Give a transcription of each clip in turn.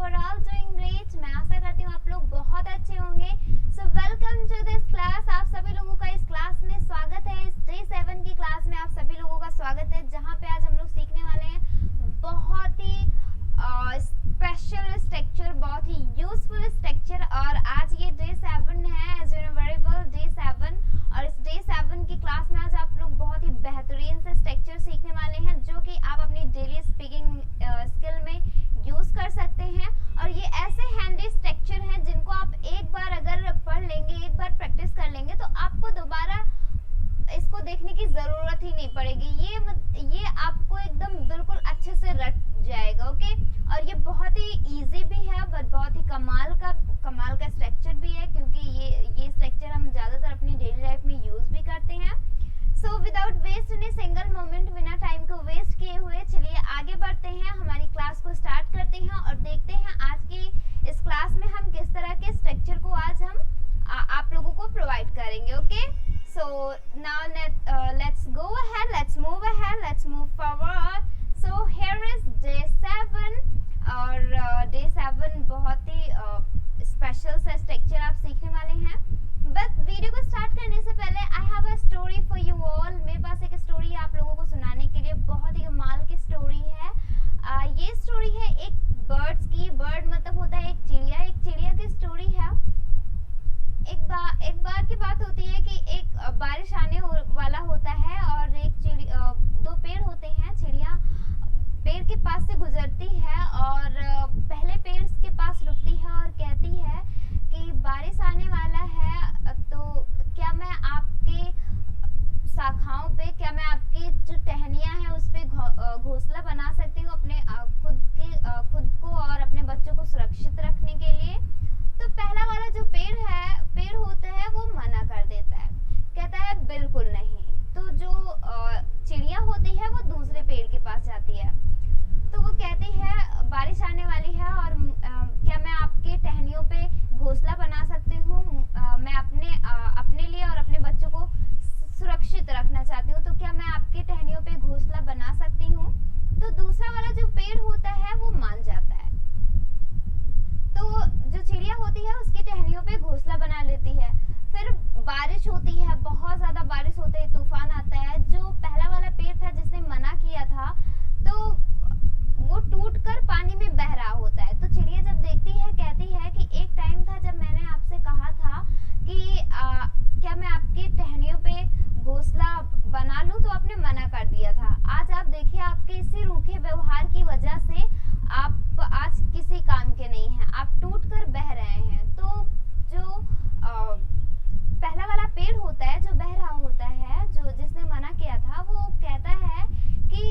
You are all doing great. मैं आशा करती हूँ आप लोग बहुत अच्छे होंगे। So welcome to this class. आप सभी लोगों का इस क्लास में स्वागत है। इस डे 7 की क्लास में आप सभी लोगों का स्वागत है, जहाँ पे आज हम लोग सीखने वाले हैं बहुत ही स्पेशल स्ट्रक्चर, बहुत ही यूजफुल स्ट्रक्चर। और आज ये डे 7 है, as you know very well, day 7। और इस डे 7 की क्लास में आज आप लोग बहुत ही बेहतरीन से स्ट्रक्चर सीखने वाले हैं, जो कि आप अपनी डेली स्पीकिंग स्किल में यूज कर सकते हैं। और ये ऐसे हैंडी स्ट्रक्चर हैं जिनको आप एक बार अगर पढ़ लेंगे, एक बार प्रैक्टिस कर लेंगे, तो आपको दोबारा इसको देखने की जरूरत ही नहीं पड़ेगी। ये आपको एकदम बिल्कुल अच्छे से रट जाएगा। ओके, और ये बहुत ही इजी भी है, बट बहुत ही कमाल का स्ट्रक्चर भी है, क्योंकि ये स्ट्रक्चर हम ज्यादातर अपनी डेली लाइफ में यूज भी करते हैं। So without waste any single moment, बिना टाइम को वेस्ट किए हुए चलिए आगे बढ़ते हैं, हमारी क्लास को स्टार्ट करते हैं और देखते हैं आज की इस क्लास में हम किस तरह के स्ट्रक्चर को आज हम आप लोगों को प्रोवाइड करेंगे। Okay, so now let's go ahead, let's move forward. So here is day 7 और day 7 बहुत ही स्पेशल सा स्ट्रक्चर आप सीखने वाले हैं। बस वीडियो को स्टार्ट करने से पहले I have a story for you all. मेरे पास एक स्टोरी आप लोगों को सुनाने के लिए, बहुत ही कमाल की स्टोरी है। ये स्टोरी है एक बर्ड्स की। बर्ड मतलब होता है एक चिड़िया की स्टोरी है। एक बार की बात होती है कि एक बारिश आने वाला होता है और दो पेड़ होते हैं। चिड़िया पेड़ के पास से गुजरती है और पहले पेड़ के पास रुकती है और कहती है कि बारिश आने वाला है, तो क्या मैं आपके शाखाओं पे, क्या मैं आपकी जो टहनियाँ हैं उस पे घोंसला बना सकती हूँ अपने खुद को और अपने बच्चों को सुरक्षित रखने के लिए। तो पहला वाला जो पेड़ होता है वो मना कर देता है, कहता है बिल्कुल नहीं। तो जो चिड़िया होती है वो दूसरे पेड़ के पास जाती है, तो वो कहती है बारिश आने वाली है और क्या मैं आपके टहनियों पे घोंसला बना सकती हूँ, मैं अपने लिए और अपने बच्चों को सुरक्षित रखना चाहती हूँ, तो क्या मैं आपके टहनियों पे घोंसला बना सकती हूँ। तो दूसरा वाला जो पेड़ होता है वो मान जाता है। तो जो चिड़िया होती है उसकी टहनियों पे घोंसला बना लेती है। फिर बारिश होती है, बहुत ज्यादा बारिश होते ही तूफान आता है। जो पहला वाला पेड़ था जिसने मना किया था, तो वो टूटकर पानी में बह रहा होता है। तो चिड़िया जब देखती है, कहती है कि एक टाइम था जब मैंने आपसे कहा था कि क्या मैं आपकी टहनियों पे घोंसला बना लूं, तो आपने मना कर दिया था। आज आप देखिए, आपके इसी रूखे व्यवहार की वजह से आप आज किसी काम के नहीं हैं, आप टूट कर बह रहे हैं। तो जो पहला वाला पेड़ होता है, जो बह रहा होता है, जो जिसने मना किया था, वो कहता है कि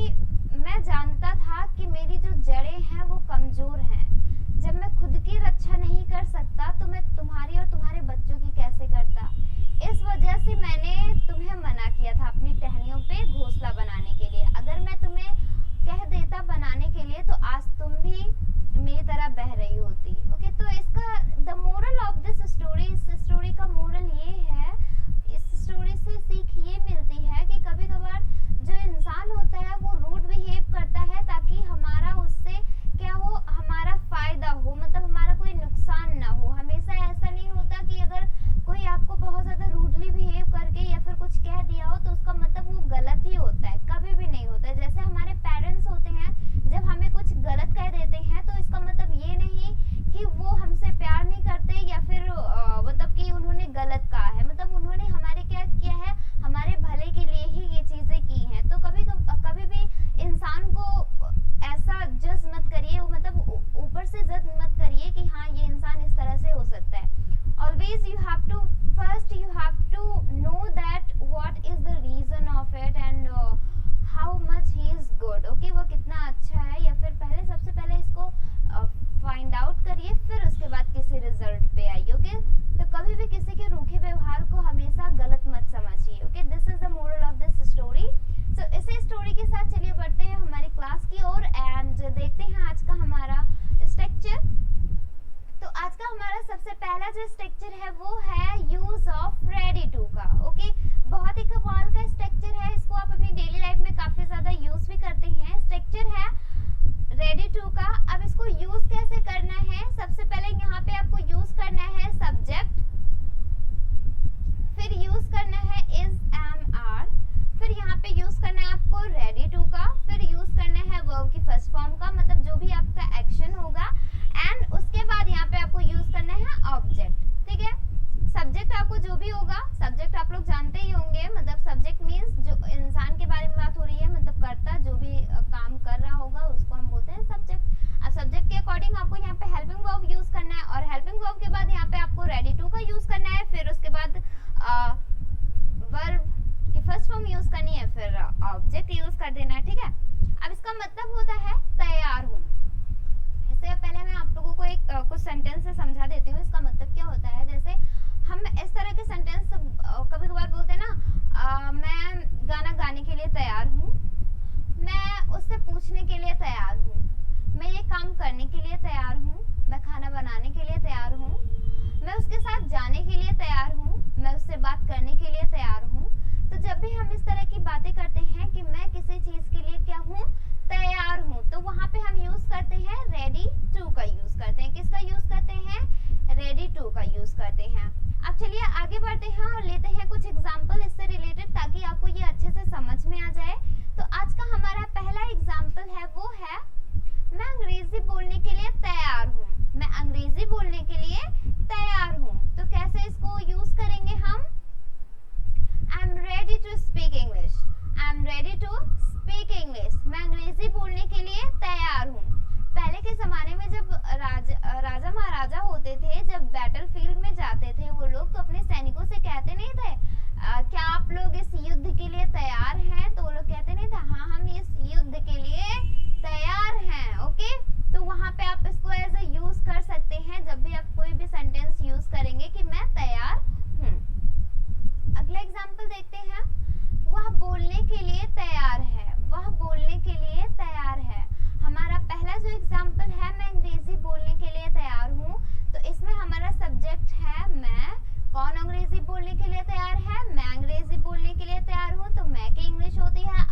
मैं जानता था कि मेरी जो जड़ें हैं वो कमजोर हैं। जब मैं खुद की रक्षा नहीं कर सकता, तो मैं तुम्हारी और तुम्हारे बच्चों की कैसे करता। इस वजह से मैंने तुम्हें मना किया था अपनी टहनियों पे घोंसला बनाने के लिए। अगर मैं तुम्हें कह देता बनाने के लिए, तो आज तुम भी मेरी तरह बह रही होती। ओके, तो इसका the moral of this story, इस स्टोरी का मोरल ये है, इस स्टोरी से सीख ये मिलती है कि कभी कभार जो इंसान होता है वो रूड बिहेव करता है, ताकि हमारा उससे क्या हो, हमारा फायदा हो, मतलब हमारा कोई नुकसान ना हो। हमेशा ऐसा नहीं होता कि अगर कोई आपको बहुत ज्यादा रूडली बिहेव करके या फिर कुछ कह दिया हो, तो उसका मतलब वो गलत ही होता है, कभी भी नहीं होता है। जैसे हमारे पेरेंट्स होते हैं, जब हमें कुछ गलत कह देते हैं, तो इसका मतलब ये नहीं कि वो हमसे प्यार नहीं करते या फिर मतलब कि उन्होंने गलत कहा है, मतलब उन्होंने हमारे क्या किया है, हमारे भले के लिए ही ये चीजें की हैं। तो कभी भी इंसान को ऐसा जज मत करिए, मतलब ऊपर से जज मत करिए कि हाँ ये इंसान इस तरह से हो सकता है। Always you have to know that what is the reason of it and how much he is good. Okay, वो कितना अच्छा है, या फिर सबसे पहले इसको फाइंड आउट करिए, फिर उसके बाद किसी रिजल्ट पे आइए। ओके, तो कभी भी किसी के रूखे व्यवहार को हमेशा गलत मत समझिए। Okay, this is the moral of this story. So इसी स्टोरी के साथ चलिए बढ़ते हैं हमारी क्लास की ओर एंड देखते हैं आज का हमारा स्ट्रक्चर। तो आज का हमारा सबसे पहला जो स्ट्रक्चर है वो है यूज ऑफ रेडी टू का। ओके, बहुत ही कमाल का स्ट्रक्चर है, इसको आप अपनी डेली लाइफ में काफी ज्यादा यूज भी करते हैं। स्ट्रक्चर है रेडी टू का। अब इसको यूज कैसे कर करना है, सबसे पहले यहाँ पे आपको यूज करना है सब्जेक्ट, फिर यूज करना है इज एम आर, फिर यहाँ पे यूज करना है आपको रेडी टू का, फिर यूज करना है वर्ब की फर्स्ट फॉर्म का, मतलब जो भी आपका एक्शन होगा, एंड उसके बाद यहाँ पे आपको यूज करना है ऑब्जेक्ट। ठीक है, सब्जेक्ट आपको जो भी होगा, सब्जेक्ट आप लोग जानते ही होंगे, मतलब सब्जेक्ट मीन्स जो इंसान के बारे में बात हो रही है, मतलब कर्ता जो भी काम कर रहा होगा उसको हम बोलते हैं सब्जेक्ट। अब सब्जेक्ट के अकॉर्डिंग आपको यहाँ पे हेल्पिंग वर्ब यूज करना है, और हेल्पिंग वर्ब के बाद यहाँ पे आपको रेडी टू का यूज करना है, फिर उसके बाद वर्ब की फर्स्ट फॉर्म यूज करनी है, फिर ऑब्जेक्ट यूज कर देना है। ठीक है, अब इसका मतलब होता है तैयार हूँ। इससे पहले मैं आप लोगों को एक कुछ सेंटेंस से समझा देती हूँ इसका मतलब क्या होता है। जैसे हम इस तरह के सेंटेंस कभी कभार बोलते हैं ना, मैं गाना गाने के लिए तैयार हूँ, मैं उससे पूछने के लिए तैयार हूँ, मैं ये काम करने के लिए तैयार हूँ, मैं खाना बनाने के लिए तैयार हूँ, मैं उसके साथ जाने के लिए तैयार हूँ, मैं उससे बात करने के लिए तैयार हूँ। तो जब भी हम इस तरह की बातें करते हैं कि मैं किसी चीज के लिए क्या हूँ, तैयार हूँ, तो वहां पे हम यूज करते हैं रेडी टू का यूज करते हैं। किसका यूज करते हैं? रेडी टू का यूज करते हैं। अब चलिए आगे बढ़ते हैं और लेते हैं कुछ एग्जाम्पल इससे रिलेटेड, ताकि आपको ये अच्छे से समझ में आ जाए। तो आज का हमारा पहला एग्जाम्पल है, वो है मैं अंग्रेजी बोलने के लिए तैयार हूँ। मैं अंग्रेजी बोलने के लिए तैयार हूँ। तो कैसे इसको यूज करेंगे हम? I am ready to speak English. I am ready to speak English. मैं अंग्रेजी बोलने के लिए तैयार हूँ। पहले के जमाने में जब राजा महाराजा होते थे, जब बैटल फील्ड में जाते थे वो लोग, तो अपने सैनिकों से कहते नहीं थे क्या आप लोग इस युद्ध के लिए तैयार हैं? तो वो लोग कहते नहीं थे हाँ हम इस युद्ध के लिए तैयार हैं। ओके, तो वहाँ पे आप इसको एज ए यूज कर सकते हैं जब भी आप कोई भी सेंटेंस यूज करेंगे कि मैं तैयार हूँ। अगला एग्जाम्पल देखते हैं, वह बोलने के लिए तैयार है। वह बोलने के लिए तैयार है। हमारा पहला जो एग्जाम्पल है, मैं अंग्रेजी बोलने के लिए तैयार हूँ, तो इसमें हमारा सब्जेक्ट है मैं। कौन अंग्रेजी बोलने के लिए तैयार है? मैं अंग्रेजी बोलने के लिए तैयार हूँ। तो मैं की इंग्लिश होती है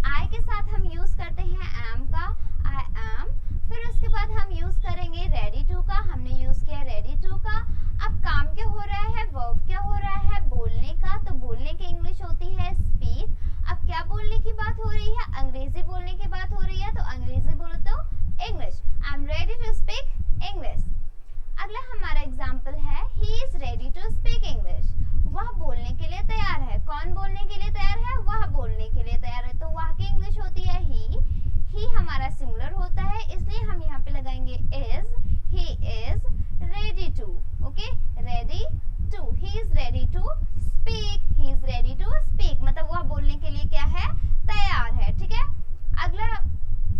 आई के साथ हम यूज करते हैं एम का, आई एम। फिर उसके बाद हम यूज करेंगे रेडी टू का, हमने यूज किया रेडी टू का। अब काम क्या हो रहा है? वर्ब क्या हो रहा है? बोलने का। तो बोलने की इंग्लिश होती है स्पीक। अब क्या बोलने की बात हो रही है? अंग्रेजी बोलने की बात हो रही है, तो अंग्रेजी बोलो तो English. I am ready to speak English. अगला हमारा एग्जाम्पल है, he is ready to speak English. वह बोलने के लिए तैयार है। कौन बोलने के लिए तैयार है? वह बोलने के लिए तैयार है। तो वह की इंग्लिश होती है ही हमारा सिंगुलर होता है, इसलिए हम यहाँ पे लगाएंगे is. He is ready to. Okay, ready to. He is ready to speak. He is ready to speak, मतलब वह बोलने के लिए क्या है? तैयार है। ठीक है, अगला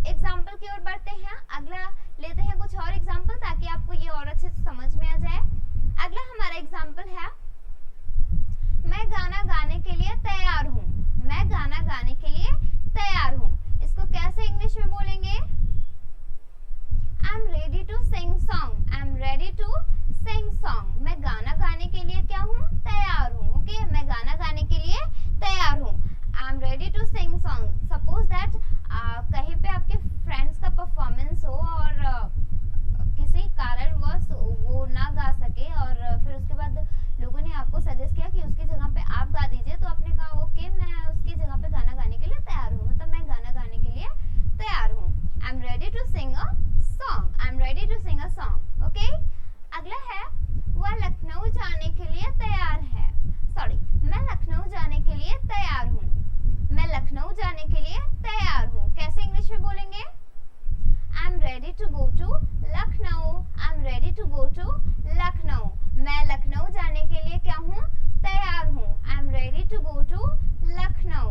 एग्जाम्पल की ओर बढ़ते हैं। अगला लेते हैं कुछ और एग्जाम्पल, ताकि आपको ये और अच्छे से समझ में आ जाए। अगला हमारा एग्जाम्पल है, मैं गाना गाने के लिए तैयार हूँ। मैं गाना गाने के लिए तैयार हूँ। इसको कैसे इंग्लिश में बोलेंगे? I am ready to sing song. I am ready to sing song. मैं गाना गाने के लिए क्या हूँ? तैयार हूँ। ओके, मैं गाना गाने के लिए तैयार हूँ। I am ready to sing song. Suppose that कहीं पे आपके फ्रेंड्स का परफॉर्मेंस हो और किसी कारणवश वो ना गा सके, और फिर उसके बाद लोगों ने आपको सजेस्ट किया कि उसकी जगह पे आप गा दीजिए, तो आपने कहा ओके मैं उसकी जगह पे गाना गाने के लिए तैयार हूँ, मतलब मैं गाना गाने के लिए तैयार हूँ। I am ready to sing a song. I am ready to sing a song. Okay, अगला है, वह लखनऊ जाने के लिए तैयार है। सॉरी, मैं लखनऊ जाने के लिए तैयार हूँ। मैं लखनऊ जाने के लिए तैयार हूँ। कैसे इंग्लिश में बोलेंगे? I am ready to go to Lucknow. I am ready to go to Lucknow. मैं लखनऊ जाने के लिए क्या हूँ? तैयार हूँ। I am ready to go to Lucknow.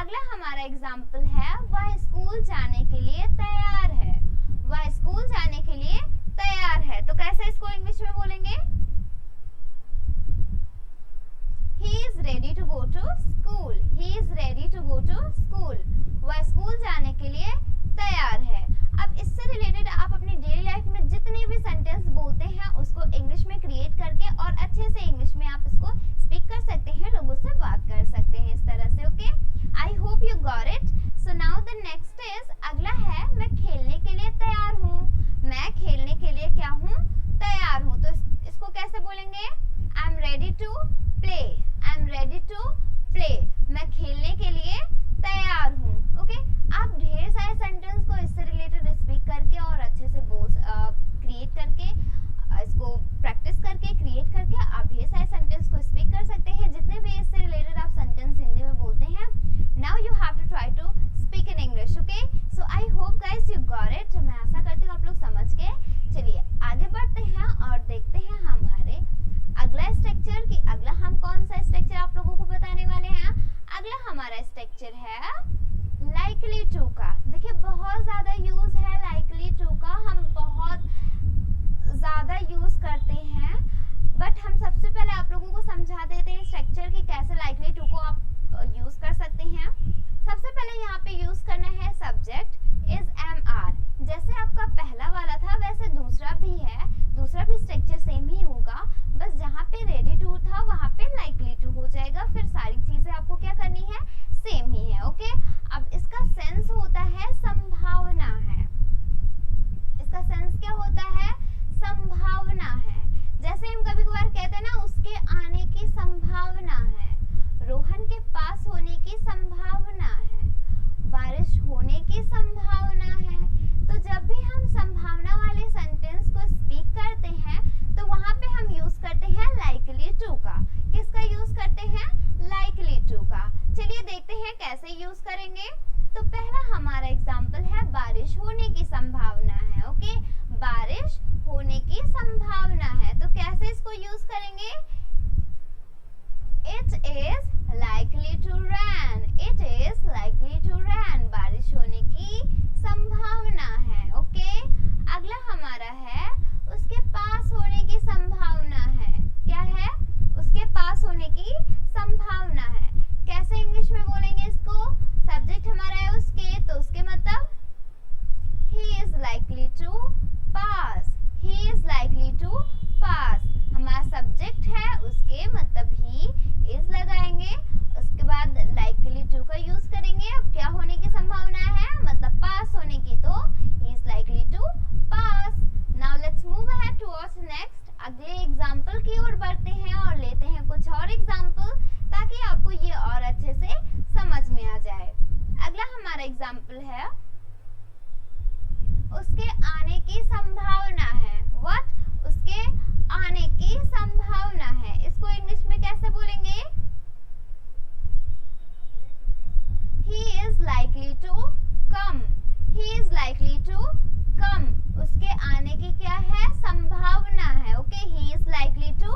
अगला हमारा एग्जाम्पल है, वह स्कूल जाने के लिए तैयार है। वह स्कूल जाने के लिए तैयार है। तो कैसे इसको इंग्लिश में बोलेंगे? He is ready to go to school. He is ready to go to school. वह स्कूल जाने के लिए तैयार है। अब इससे रिलेटेड आप अपनी डेली लाइफ में जितने भी सेंटेंस बोलते हैं उसको इंग्लिश में क्रिएट करके और अच्छे से इंग्लिश में आप इसको स्पीक कर सकते हैं, लोगों से बात कर सकते हैं इस तरह से। Okay, I hope you got it. So now the next is likely to come, उसके आने की क्या है, संभावना है. Okay, he is likely to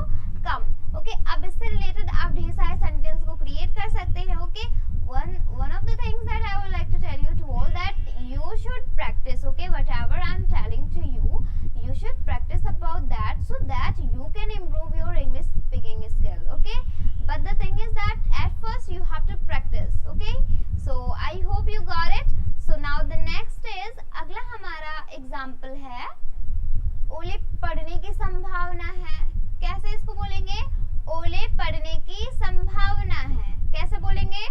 come. Okay, अब इससे रिलेटेड आप ढेर सारे सेंटेंस को क्रिएट कर सकते हैं. Okay, one of the things that I would like to tell you to all that you should practice. Okay, whatever I am telling to you, you should practice about that so that you can improve your English speaking skill. Okay, but the thing is that at first you have to practice. Okay, so I hope you got it. So now the next is, अगला हमारा example है, ओले पड़ने की संभावना है. कैसे इसको बोलेंगे, ओले पड़ने की संभावना है. कैसे बोलेंगे,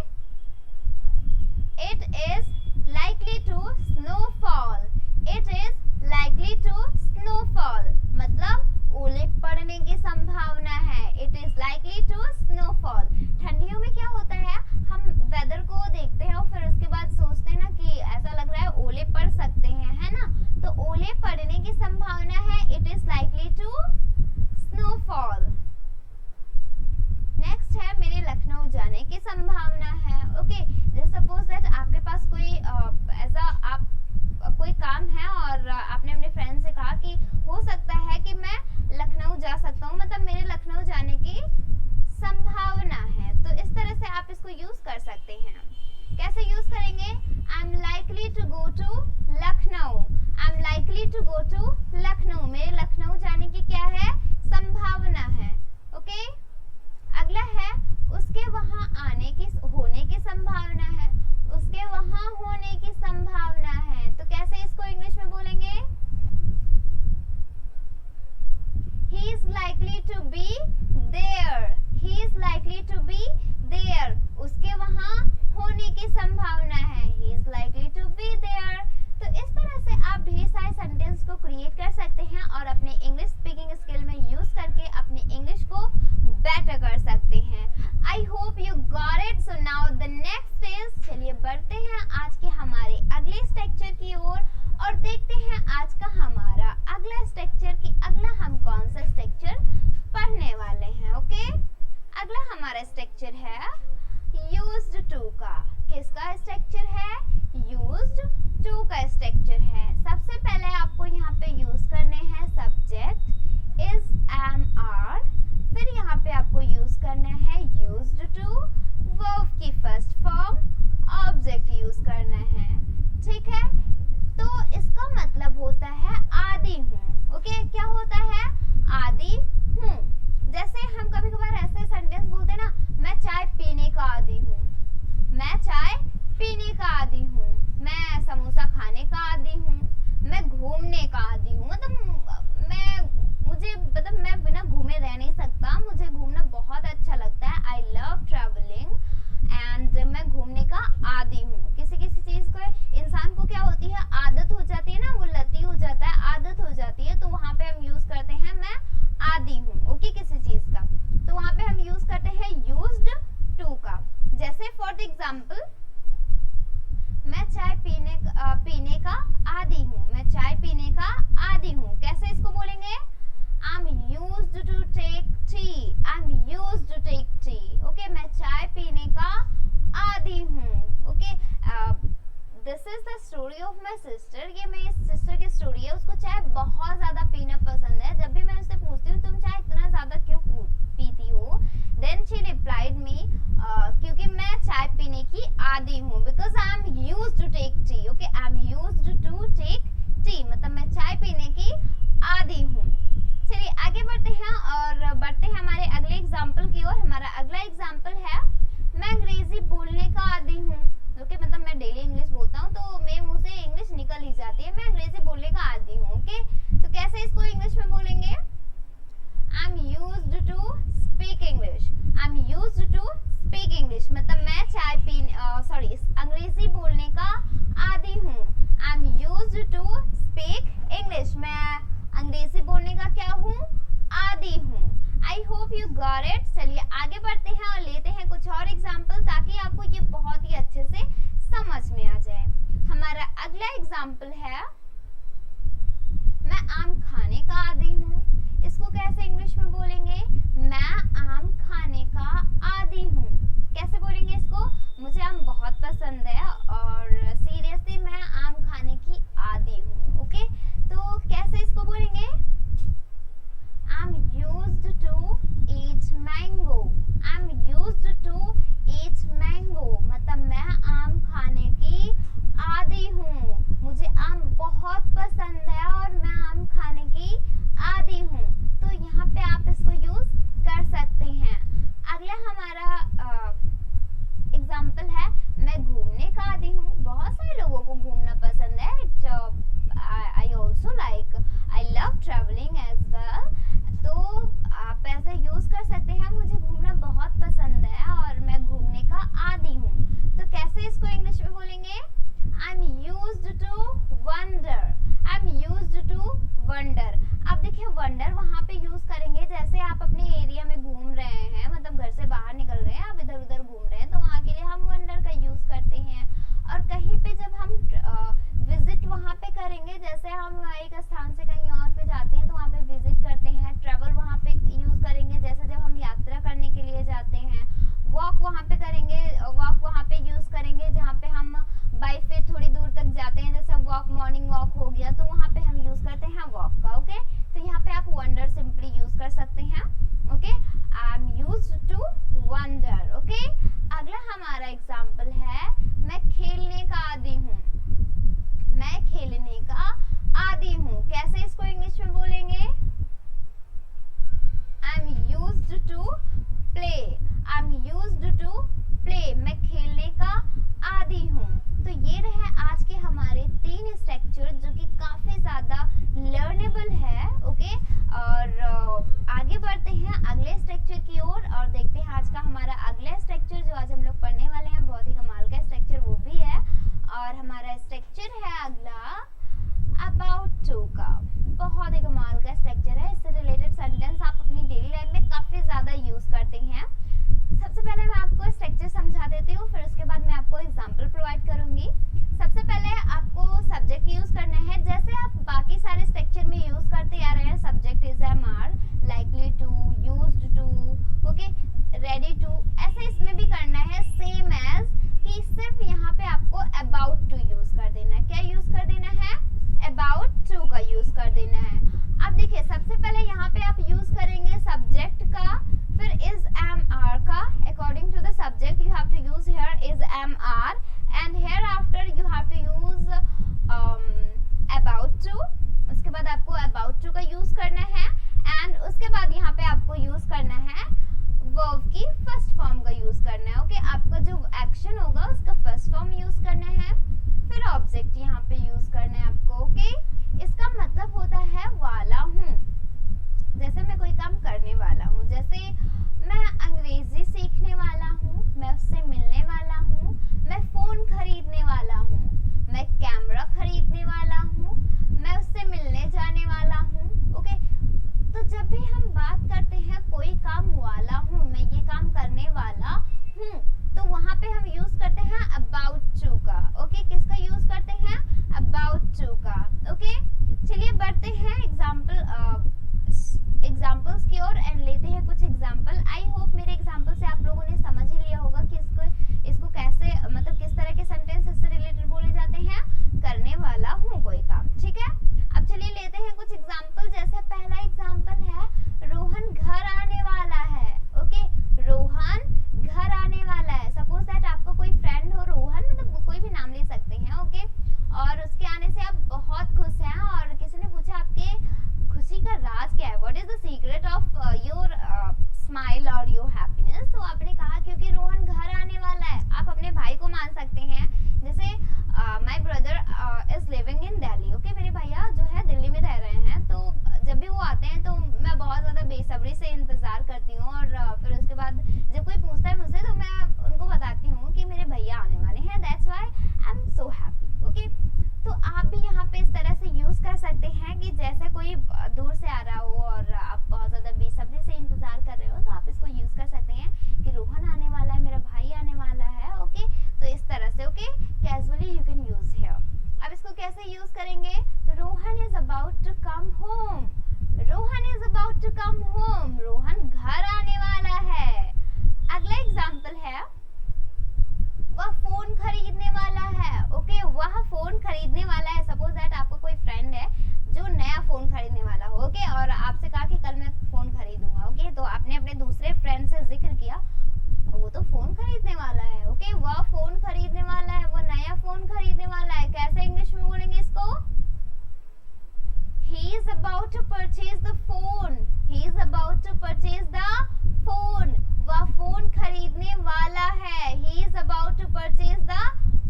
it is likely to snowfall. It is likely to snowfall. मतलब ओले पड़ने की संभावना है. It is likely to snowfall. ठंडियों में क्या होता है, हम वेदर को देखते हैं और फिर उसके बाद सोचते हैं ना कि ऐसा लग रहा है ओले पड़ सकते हैं, है ना. तो ओले पड़ने की संभावना है. It is likely to snowfall. Next है, मेरे लखनऊ जाने की संभावना है. ओके, जैसे सपोज दैट आपके पास कोई ऐसा आप कोई काम है और आपने अपने फ्रेंड से कहा कि हो सकता है कि मैं लखनऊ जा सकता हूँ, मतलब मेरे लखनऊ जाने की संभावना है. तो इस तरह से आप इसको यूज कर सकते हैं. कैसे यूज करेंगे, I am likely to go to Lucknow. I am likely to go to Lucknow. मेरे लखनऊ जाने की क्या है, संभावना है. ओके, अगला है, उसके वहां आने की होने की संभावना है. उसके वहां होने की संभावना है. तो कैसे इसको इंग्लिश में बोलेंगे, he is likely to be there. He is likely to be there. उसके वहां होने की संभावना है. He is likely to be there. तो इस तरह से आप ढेर सारे सेंटेंस को क्रिएट कर सकते हैं और अपने इंग्लिश स्पीकिंग स्किल में यूज करके अपने इंग्लिश को बेटर कर सकते हैं. आई hope you got it. So now the next is, चलिए बढ़ते हैं आज के हमारे अगले स्ट्रक्चर की ओर और देखते हैं आज का हमारा अगला स्ट्रक्चर कि अगला हम कौन सा स्ट्रक्चर पढ़ने वाले हैं. ओके, अगला हमारा स्ट्रक्चर है यूज्ड टू का. किसका स्ट्रक्चर है, यूज्ड टू का स्ट्रक्चर है. सबसे पहले आपको यहाँ पे यूज करने हैं सब्जेक्ट इज, एम, आर. फिर यहाँ पे आपको यूज करना है यूज्ड टू, वर्ब की फर्स्ट फॉर्म, ऑब्जेक्ट यूज करना है. ठीक है, तो इसका मतलब होता है आदी हूँ. ओके, क्या होता है, आदी हूँ. जैसे हम कभी कभार ऐसे सेंटेंस बोलते हैं ना, मैं चाय पीने का आदी हूँ. मैं चाय पीने का आदी हूँ. मैं समोसा खाने का आदी हूँ. मैं घूमने का आदी हूँ. मतलब मैं बिना घूमे रह नहीं सकता. मुझे घूमना बहुत अच्छा लगता है. आई लव ट्रैवलिंग एंड मैं घूमने का आदी हूँ. किसी किसी चीज को इंसान को क्या होती है, आदत हो जाती है ना, वो लती हो जाता है, आदत हो जाती है. तो वहाँ पे हम यूज करते हैं मैं आदी हूँ. ओके, किसी चीज का, तो वहाँ पे हम यूज करते हैं यूज्ड टू का. जैसे फॉर द एग्जाम्पल, मैं चाय पीने का आदी हूँ. मैं चाय पीने का आदी हूँ. कैसे इसको बोलेंगे, I'm used to take tea. I'm used to take tea. Okay, मैं चाय पीने का आदी हूँ. Okay, this is the story of my sister. ये मेरी सिस्टर की स्टोरी है. उसको चाय बहुत ज्यादा पीना पसंद है. जब भी मैं उससे पूछती हूँ तुम चाय इतना ज्यादा क्यों पीती हो, then she replied me, क्योंकि मैं चाय पीने की आदी हूँ. Because I'm used to take tea. Okay, I'm used to take tea. मतलब मैं चाय पीने की आदी हूँ. चलिए आगे बढ़ते हैं और बढ़ते हैं हमारे अगले एग्जाम्पल की ओर. हमारा अगला एग्जाम्पल है, मैं अंग्रेजी बोलने का आदी हूँ. ओके, मतलब मैं डेली इंग्लिश बोलता हूँ तो मेरे मुंह से इंग्लिश निकल ही जाती है. मैं अंग्रेजी बोलने का आदी हूँ. ओके, तो कैसे इसको इंग्लिश में बोलेंगे, I am used to speak English. I am used to speak English. मतलब मैं अंग्रेजी बोलने का आदी हूँ. I am used to speak English. मैं अंग्रेजी बोलने का क्या हूँ, आदी हूँ. I hope you got it. चलिए आगे बढ़ते हैं और लेते हैं कुछ और एग्जाम्पल ताकि आपको ये बहुत ही अच्छे से समझ में आ जाए. हमारा अगला एग्जाम्पल है, मैं आम खाने का आदी हूँ. इसको कैसे इंग्लिश में बोलेंगे, मैं आम खाने का आदी हूँ. कैसे बोलेंगे इसको, मुझे आम बहुत पसंद है और सीरियसली मैं आम खाने की आदी आम बहुत पसंद है और मैं आम खाने की आदी हूँ। तो यहाँ पे आप इसको यूज कर सकते हैं। अगला हमारा एग्जाम्पल है मैं घूमने का आदी हूँ। बहुत सारे लोगों को घूमना पसंद है। I also like, I love travelling as well. तो आप ऐसा यूज कर सकते हैं, मुझे घूमना बहुत पसंद है और मैं घूमने का आदी हूँ। तो कैसे इसको इंग्लिश में बोलेंगे? I am used to wonder. I am used to wonder. अब देखिए वंडर वहाँ पे यूज करेंगे जैसे आप अपने एरिया में घूम रहे हैं, मतलब घर से बाहर निकल रहे हैं, आप इधर उधर घूम रहे हैं, तो वहाँ के लिए हम वंडर का यूज करते हैं। और कहीं पे जब हम विजिट वहाँ पे करेंगे, जैसे हम एक स्थान से कहीं और पे जाते हैं तो वहाँ पे विजिट करते हैं। ट्रेवल वहाँ पे यूज करेंगे जैसे जब हम यात्रा करने के लिए जाते हैं। वॉक वहाँ पे करेंगे, वॉक वहाँ पे यूज करेंगे जहाँ पे हम बाई फीट थोड़ी दूर तक जाते हैं, जैसे वॉक मॉर्निंग वॉक हो गया, तो वहाँ पे हम यूज करते हैं वॉक का। ओके, तो यहाँ पे आप वंडर सिंपली यूज कर सकते हैं। Okay, I am used to wonder. Okay, अगला हमारा एग्जाम्पल है मैं खेलने का आदी हूँ। मैं खेलने का आदी हूँ। कैसे इसको इंग्लिश में बोलेंगे? I am used to play. I am used to play. मैं खेलने का आदी हूँ। तो ये रहे आज के हमारे 3 स्ट्रक्चर जो कि काफी ज्यादा लर्नेबल है। ओके, और आगे बढ़ते हैं अगले स्ट्रक्चर की ओर और देखते हैं आज का हमारा अगला स्ट्रक्चर जो आज हम लोग पढ़ने वाले हैं। बहुत ही कमाल का स्ट्रक्चर वो भी है। और हमारा स्ट्रक्चर है अगला अबाउट टू का। बहुत ही कमाल का स्ट्रक्चर है। इससे रिलेटेड सेंटेंस आप अपनी डेली लाइफ में काफी ज्यादा यूज करते हैं। सबसे पहले मैं आपको स्ट्रक्चर समझा देती हूँ, फिर उसके बाद मैं आपको एग्जाम्पल प्रोवाइड करूंगी। सबसे पहले आपको सब्जेक्ट यूज करना है जैसे आप बाकी सारे स्ट्रक्चर में यूज करते आ रहे हैं। Subject is am are, likely to, used to, okay, ready to. ऐसे इसमें भी करना है सेम एज कि सिर्फ यहाँ पे आपको अबाउट टू यूज कर देना है। क्या यूज कर देना है? अबाउट टू का यूज कर देना है। अब देखिए सबसे पहले यहाँ पे आप यूज करेंगे सब्जेक्ट का, फिर इज एम आर का। According to the subject you have to use here is am are and here after you have to use about to. उसके बाद आपको अबाउट टू का यूज करना है एंड उसके बाद यहाँ पे आपको यूज करना है वर्ब की फर्स्ट फॉर्म का यूज करना है। ओके, आपका जो एक्शन होगा उसका फर्स्ट फॉर्म यूज करना है, फिर ऑब्जेक्ट यहाँ पे यूज करना है आपको। ओके, इसका मतलब होता है वाला हूँ। जैसे मैं कोई काम करने वाला हूँ, जैसे मैं अंग्रेजी सीखने वाला हूँ, मैं उससे मिलने वाला हूँ, मैं फोन खरीदने वाला हूँ, मैं कैमरा खरीदने वाला हूँ, मैं उससे मिलने जाने वाला हूँ। ओके, तो जब भी हम बात करते हैं कोई काम वाला हूँ, मैं ये काम करने वाला हूँ, तो वहाँ पे हम यूज करते हैं अबाउट टू का। ओके, किसका यूज करते हैं? अबाउट टू का। ओके, चलिए बढ़ते हैं एग्जाम्पल्स की ओर एंड लेते हैं कुछ एग्जाम्पल। आई होप मेरे एग्जाम्पल से आप लोगों ने समझ ही लिया होगा कि इसको कैसे, मतलब किस तरह के सेंटेंस इससे रिलेटेड बोले जाते हैं। करने वाला हूँ कोई काम, ठीक है। अब चलिए लेते हैं कुछ एग्जाम्पल। जैसे पहला एग्जाम्पल है रोहन घर आने वाला है। ओके, रोहन घर आने वाला है। सपोज दैट आपका कोई फ्रेंड हो रोहन, मतलब कोई भी नाम ले सकते हैं। ओके, और उसके आने से आप बहुत खुश हैं और किसी ने पूछा आपके खुशी का राज क्या है, what is the secret of your smile और योर हैप्पीनेस। तो आपने कहा क्योंकि रोहन घर आने वाला है। आप अपने भाई को मान सकते हैं, जैसे my brother is living in Delhi. Okay, मेरे भैया जो है दिल्ली में रह रहे हैं, तो जब भी वो आते हैं तो मैं बहुत ज़्यादा बेसब्री से इंतज़ार करती हूँ और फिर उसके बाद जब कोई पूछता है मुझसे तो मैं उनको बताती हूँ कि मेरे भैया आने वाले हैं। That's why I am so happy. Okay, तो आप भी यहाँ पे इस तरह से यूज़ कर सकते हैं कि जैसे कोई दूर से आ रहा हो और आप बहुत ज़्यादा बेसब्री से इंतज़ार कर रहे हो, तो आप इसको यूज़ कर सकते हैं कि रोहन आने वाला है, मेरा भाई आने वाला है। ओके, तो इस तरह से okay casually you can use here. अब इसको कैसे यूज़ करेंगे? Rohan is about to come home. Rohan is about to come home. Rohan घर आने वाला है। अगला एग्जाम्पल है वह फोन खरीदने वाला है। ओके, वह फोन खरीदने वाला है। सपोज दैट आपको कोई फ्रेंड है जो नया फोन खरीदने वाला हो। ओके, और आपसे कहा कि कल मैं फोन खरीदूंगा। ओके, तो आपने अपने दूसरे फ्रेंड से जिक्र किया, वो तो फोन खरीदने वाला है। ओके, वह फोन खरीदने वाला है, वो नया फोन खरीदने वाला है। कैसे इंग्लिश में बोलेंगे इसको? about to purchase the phone. He is about to purchase the phone. वह फोन खरीदने वाला है. He is about to purchase the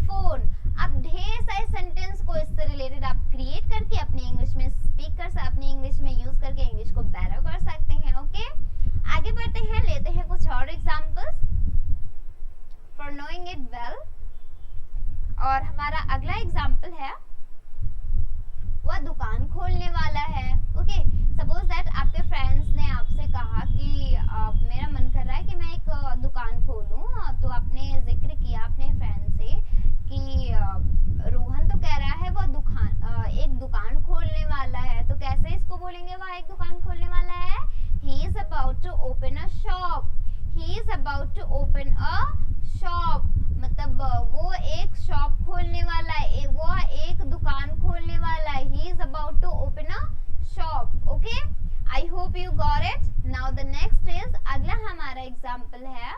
phone. अब ढेर सारे सेंटेंस को इससे रिलेटेड आप क्रिएट करके अपने इंग्लिश में स्पीक कर सकते, अपनी इंग्लिश में यूज करके इंग्लिश को बेटर कर सकते हैं. ओके, आगे बढ़ते हैं, लेते हैं कुछ और examples for knowing it well. और हमारा अगला एग्जांपल है, वह दुकान खोलने वाला है. ओके, सपोज दैट आपके फ्रेंड्स ने आपसे कहा कि मेरा मन कर रहा है कि मैं एक दुकान खोलूं, तो आपने जिक्र किया अपने फ्रेंड से कि रोहन तो कह रहा है वह एक दुकान खोलने वाला है. तो कैसे इसको बोलेंगे, वह एक दुकान खोलने वाला है? He is about to open a shop. He is about to open a shop. मतलब वो एक शॉप खोलने वाला है, वो एक दुकान खोलने वाला है. He is about to open a shop. Okay? I hope you got it. Now the next is, अगला हमारा एग्जाम्पल है,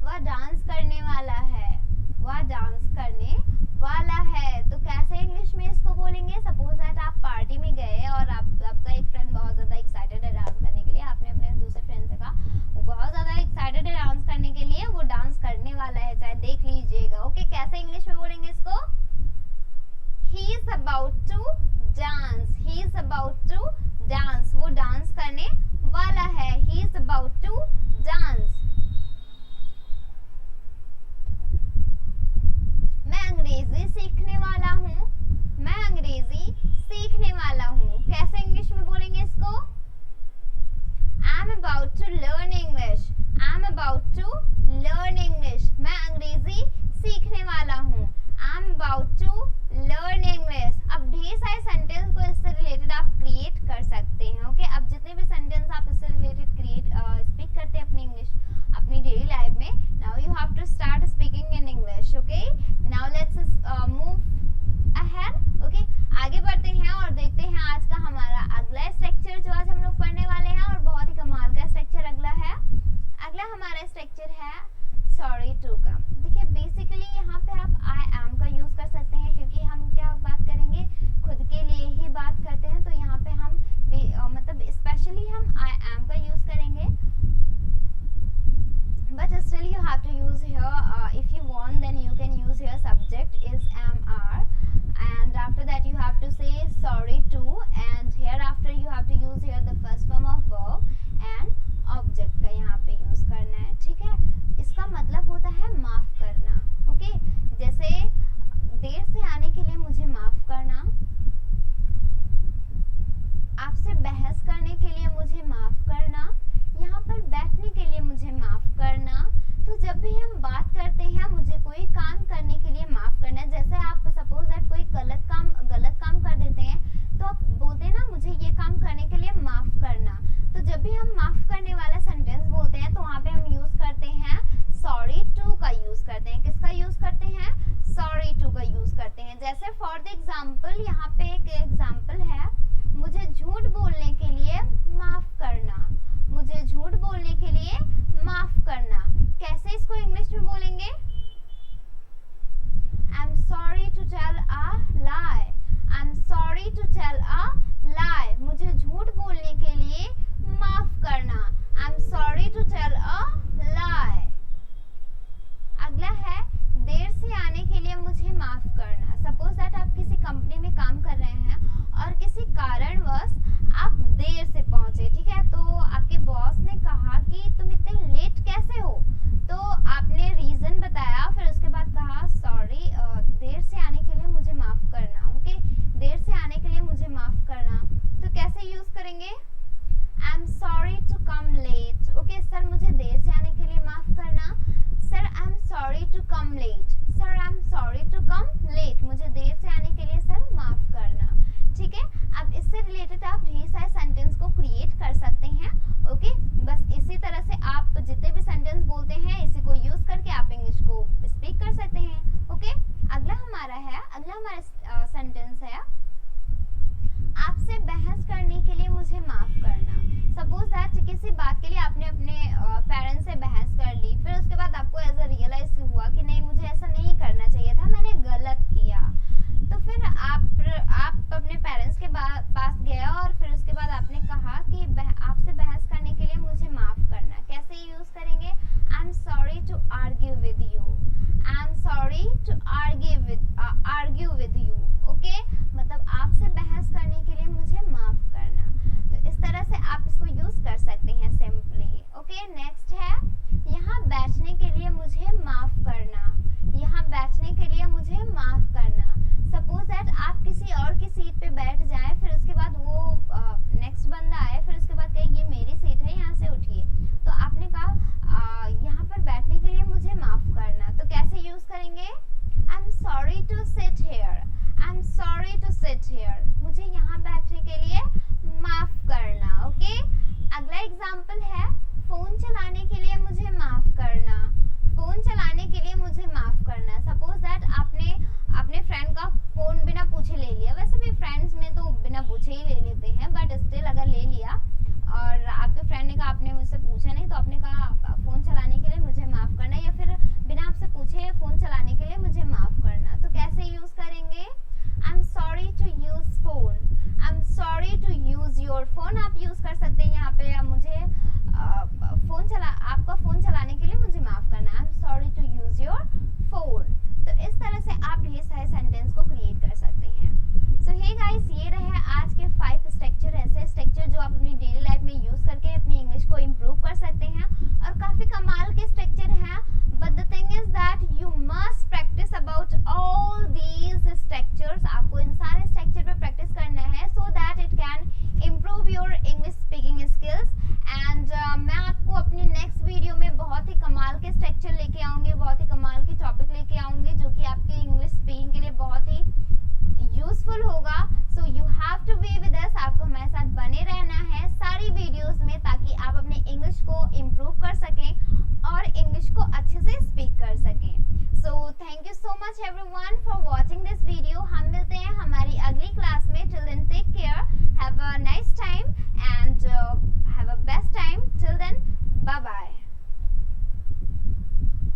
वह डांस करने वाला है. वह डांस करने वाला है. तो कैसे इंग्लिश में इसको बोलेंगे? सपोज दैट आप पार्टी में गए और आपका एक फ्रेंड बहुत ज्यादा एक्साइटेड है डांस करने के लिए. आपने अपने दूसरे फ्रेंड से कहा वो बहुत ज्यादा एक्साइटेड है डांस करने के लिए, वो डांस करने वाला है, चाहे देख लीजिएगा. ओके, कैसे इंग्लिश में बोलेंगे इसको? He is about to dance. He is about to dance. वो डांस करने वाला है. He is about to dance. मैं अंग्रेजी सीखने वाला हूँ. मैं अंग्रेजी सीखने वाला हूँ. कैसे इंग्लिश में बोलेंगे इसको? I'm about to learn English. I'm about to learn English. मैं अंग्रेजी सीखने वाला हूँ. I'm about to learn English. अब ढेर सारे सेंटेंस को इससे रिलेटेड आप क्रिएट कर सकते हैं. ओके, अब जितने भी सेंटेंस आप इससे रिलेटेड स्पीक करते हैं अपनी इंग्लिश अपनी डेली लाइफ में, now you have to start speaking in English. Okay, now let's move ahead. Okay, आगे बढ़ते हैं और देखते हैं आज का हमारा अगला स्ट्रक्चर जो आज हम लोग पढ़ने वाले हैं, और बहुत ही कमाल का स्ट्रक्चर अगला है. अगला हमारा स्ट्रक्चर है सॉरी टू का. देखिए, बेसिकली यहाँ पे आप आई एम का यूज कर सकते हैं, क्योंकि हम क्या बात करेंगे, खुद के लिए ही बात करते हैं. तो यहाँ पे हम मतलब स्पेशली हम आई एम का यूज करेंगे. But still you have to use here, if you want then you can use here subject is am, and after that you have to say sorry to, and hereafter you have to use here the first form of verb and object का यहाँ पे use करना है. ठीक है, इसका मतलब होता है माफ करना. ओके, जैसे देर से आने के लिए मुझे माफ करना, आपसे बहस करने के लिए मुझे माफ करना, यहाँ पर बैठने के लिए मुझे माफ करना. तो जब भी हम बात करते हैं मुझे कोई काम करने के लिए माफ करना, जैसे आप सपोज दैट कोई गलत काम कर देते हैं, तो आप बोलते हैं ना मुझे ये काम करने के लिए माफ करना. तो जब भी हम माफ करने वाला सेंटेंस बोलते हैं तो वहाँ पे हम यूज करते हैं सॉरी टू का यूज करते हैं. किसका यूज करते हैं? सॉरी टू का यूज करते हैं. जैसे फॉर द एग्जाम्पल, यहाँ पे एक एग्जाम्पल है, मुझे झूठ बोलने के लिए माफ करना. मुझे झूठ बोलने के लिए माफ करना. कैसे इसको इंग्लिश में बोलेंगे? I'm sorry to tell a lie. I'm sorry to tell a lie. मुझे झूठ बोलने के लिए माफ करना. I'm sorry to tell a lie. अगला है देर से आने के लिए मुझे माफ करना. सपोज दैट आप किसी कंपनी में काम कर रहे हैं और किसी कारणवश आप देर से पहुंचे. ठीक है, तो आपके बॉस ने कहा कि तुम इतने लेट कैसे हो, तो आपने रीजन बताया, फिर उसके बाद कहा सॉरी, देर से आने के लिए मुझे माफ करना. ओके, देर से आने के लिए मुझे माफ करना. तो कैसे यूज करेंगे? I am sorry to come late. Okay sir, मुझे देर से आने के लिए माफ करना. Sir I am sorry to come late. Sir I am sorry to come late. मुझे देर से आने के लिए सर माफ करना. ठीक है, अब इससे रिलेटेड आप ढेर सारे सेंटेंस को क्रिएट कर सकते हैं. ओके, बस इसी तरह से आप जितने भी सेंटेंस बोलते हैं इसी को यूज करके आप इंग्लिश को स्पीक कर सकते हैं. ओके, अगला हमारा सेंटेंस है आपसे बहस करने के लिए मुझे माफ करना. सपोज दैट किसी बात के लिए आपने अपने पेरेंट्स से बहस कर ली, फिर उसके बाद आपको ऐसा रियलाइज हुआ कि नहीं मुझे ऐसा नहीं करना चाहिए था, मैंने गलत किया. तो फिर आप अपने पेरेंट्स के पास सिट हियर, मुझे यहाँ बैठने के लिए माफ करना। ओके, अगला एग्जाम्पल है फोन चलाने के लिए मुझे माफ करना। फोन चलाने के लिए मुझे माफ करना। सपोज दैट आपने अपने फ्रेंड का फोन बिना पूछे ले लिया। वैसे भी फ्रेंड्स में तो बिना पूछे ही ले लेते हैं, बट स्टिल अगर ले लिया और आपके फ्रेंड ने कहा आपने मुझसे पूछा नहीं, तो आपने कहा